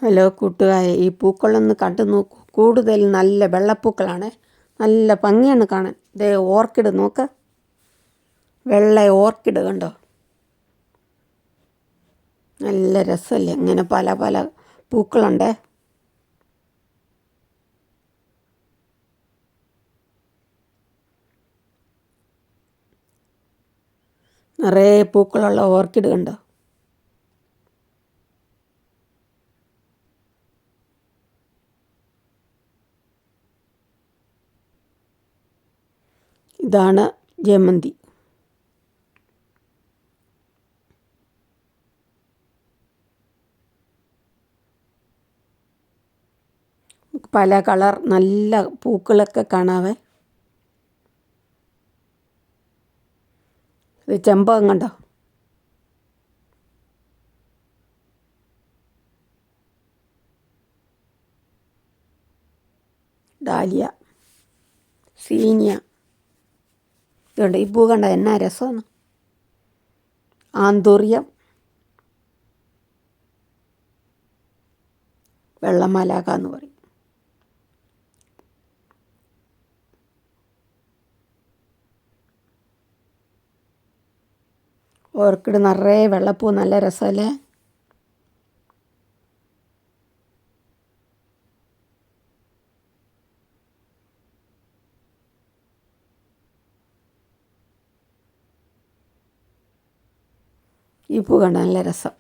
Hello കൂട്ടുകാരെ, ഈ പൂക്കളൊന്ന് കണ്ടു നോക്കൂ. കൂടുതൽ നല്ല വെള്ളപ്പൂക്കളാണ്, നല്ല ഭംഗിയാണ് കാണാൻ. ഇതേ ഓർക്കിഡ് നോക്ക്, വെള്ള ഓർക്കിഡ് കണ്ടോ, നല്ല രസമല്ലേ. ഇങ്ങനെ പല പല പൂക്കളുണ്ട്. നിറയെ പൂക്കളുള്ള ഓർക്കിഡ് കണ്ടോ. ഇതാണ് ജമന്തി. പല കളർ നല്ല പൂക്കളൊക്കെ കാണാവേ. ഇത് ചെമ്പകം കണ്ടോ, ഡാലിയ, സീനിയ. ഇതുണ്ട്, ഈ പൂ കണ്ടോ, എന്നാ രസമാണ്. ആന്തൂറിയം, വെള്ളമാലാക എന്ന് പറയും. ഓർക്കിഡ് നിറയെ വെള്ളപ്പൂ, നല്ല രസമല്ലേ. ഈ പൂ കണ്ട നല്ല രസം,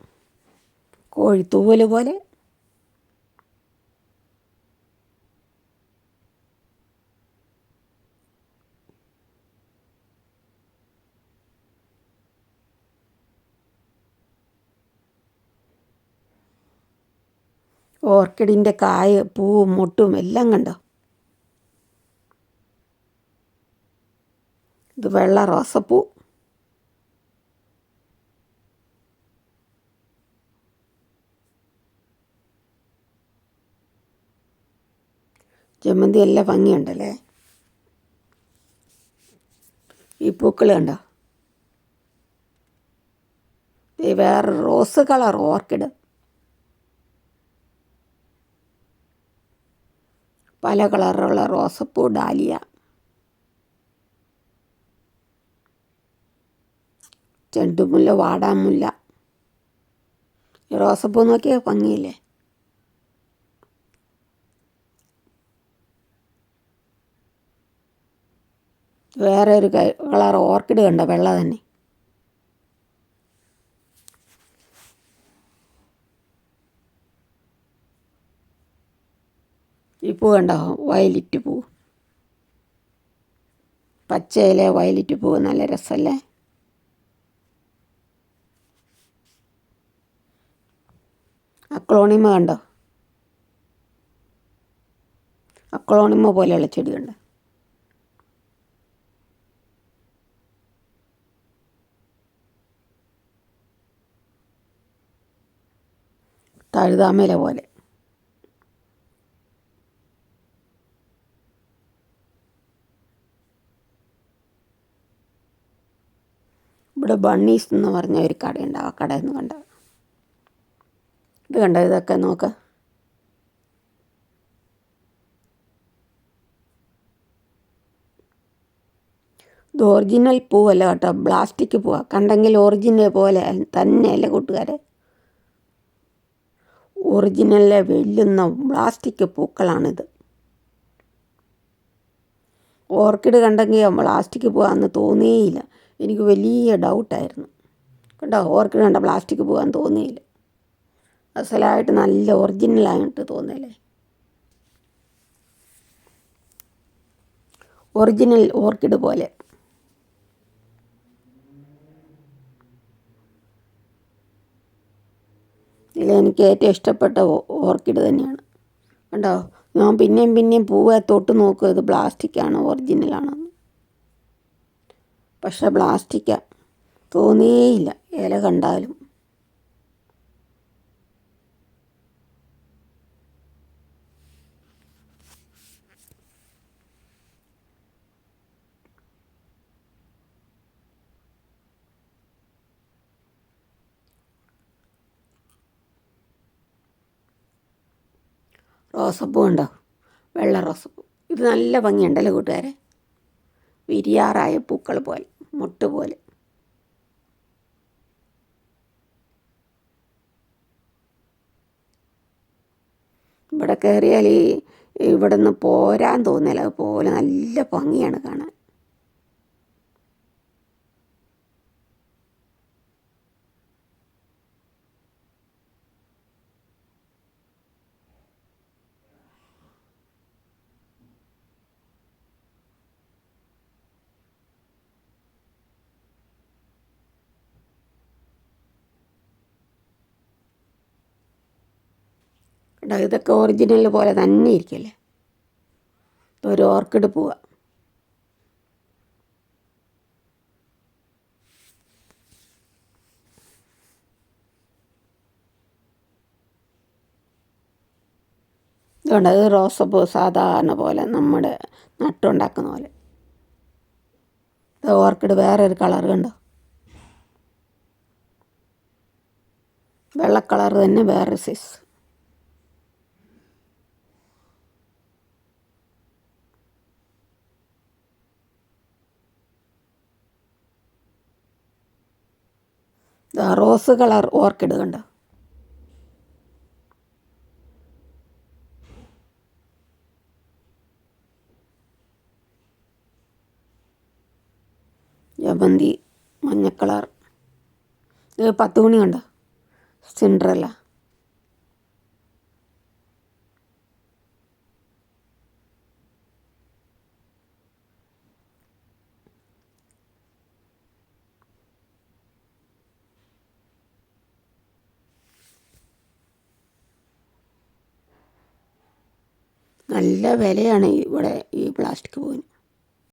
കോഴിത്തൂവൽ പോലെ. ഓർക്കിഡിൻ്റെ കായ, പൂവും മുട്ടും എല്ലാം കണ്ടോ. ഇത് വെള്ള റോസപ്പൂ. ജമന്തി എല്ലാം ഭംഗിയുണ്ടല്ലേ. ഈ പൂക്കൾ കണ്ടോ, ഈ വേറെ റോസ് കളർ ഓർക്കിഡ്. പല കളറുള്ള റോസപ്പൂ, ഡാലിയ, ചെണ്ടുമുല്ല, വാടാമുല്ല. ഈ റോസപ്പൂ നോക്കിയാൽ ഭംഗിയില്ലേ. വേറെ ഒരു കളർ ഓർക്കിഡ് കണ്ടോ, വെള്ള തന്നെ. ഈ പൂ കണ്ടോ, വയലറ്റ് പൂ, പച്ചയിലെ വയലറ്റ് പൂ, നല്ല രസമല്ലേ. അക്ലോണിമ കണ്ടോ, അക്ലോണിമ പോലെയുള്ള ചെടി കണ്ടോ. തഴുതാമല പോലെ. ഇവിടെ ബണ്ണീസ് എന്ന് പറഞ്ഞ ഒരു കടയുണ്ട്, ആ കടയിൽ നിന്ന് കണ്ട. ഇത് കണ്ടോ, ഇതൊക്കെ നോക്ക്. ഇത് ഒറിജിനൽ പൂവല്ല കേട്ടോ, പ്ലാസ്റ്റിക് പൂവാണ്. കണ്ടെങ്കിൽ ഒറിജിനൽ പോലെ തന്നെയല്ലേ കൂട്ടുകാരെ. ഒറിജിനലിലെ വെല്ലുന്ന പ്ലാസ്റ്റിക് പൂക്കളാണിത്. ഓർക്കിഡ് കണ്ടെങ്കിൽ പ്ലാസ്റ്റിക് പൂവാന്ന് തോന്നിയില്ല. എനിക്ക് വലിയ ഡൗട്ടായിരുന്നു കേട്ടോ. ഓർക്കിഡ് കണ്ട പ്ലാസ്റ്റിക് പൂവാന്ന് തോന്നിയില്ല. അസലായിട്ട് നല്ല ഒറിജിനലായിട്ട് തോന്നിയല്ലേ. ഒറിജിനൽ ഓർക്കിഡ് പോലെ. ഇതിലെനിക്ക് ഏറ്റവും ഇഷ്ടപ്പെട്ട ഓർക്കിഡ് തന്നെയാണ് കണ്ടോ. ഞാൻ പിന്നെയും പിന്നെയും പൂവെ തൊട്ട് നോക്കും, ഇത് പ്ലാസ്റ്റിക്കാണ് ഒറിജിനലാണെന്ന്. പക്ഷെ പ്ലാസ്റ്റിക്കാണ് തോന്നിയേയില്ല ഇല കണ്ടാലും. റോസപ്പൂ ഉണ്ടോ? വെള്ള റോസപ്പൂ. ഇത് നല്ല ഭംഗിയുണ്ടല്ലോ കൂട്ടുകാരെ, വിരിയാറായ പൂക്കൾ പോലെ, മുട്ട് പോലെ. ഇവിടെ കയറിയാൽ ഇവിടെ നിന്ന് പോരാൻ തോന്നില്ല, അതുപോലെ നല്ല ഭംഗിയാണ് കാണാൻ. ഇതൊക്കെ ഒറിജിനൽ പോലെ തന്നെ ഇരിക്കല്ലേ. ഒരു ഓർക്കിഡ് പൂവാ. ഇതുകൊണ്ട് അത് റോസപ്പൂ സാധാരണ പോലെ നമ്മുടെ നട്ടുണ്ടാക്കുന്ന പോലെ. ഇത് ഓർക്കിഡ് വേറൊരു കളർ കണ്ടോ, വെള്ള കളർ തന്നെ വേറൊരു സൈസ്. റോസ് കളർ ഓർക്കിഡ് കണ്ടോ. ജമന്തി മഞ്ഞ കളർ. ഇത് 10 മണി കണ്ടോ, സിൻഡ്രല്ല. നല്ല വിലയാണ് ഇവിടെ ഈ പ്ലാസ്റ്റിക് പൂവിന്.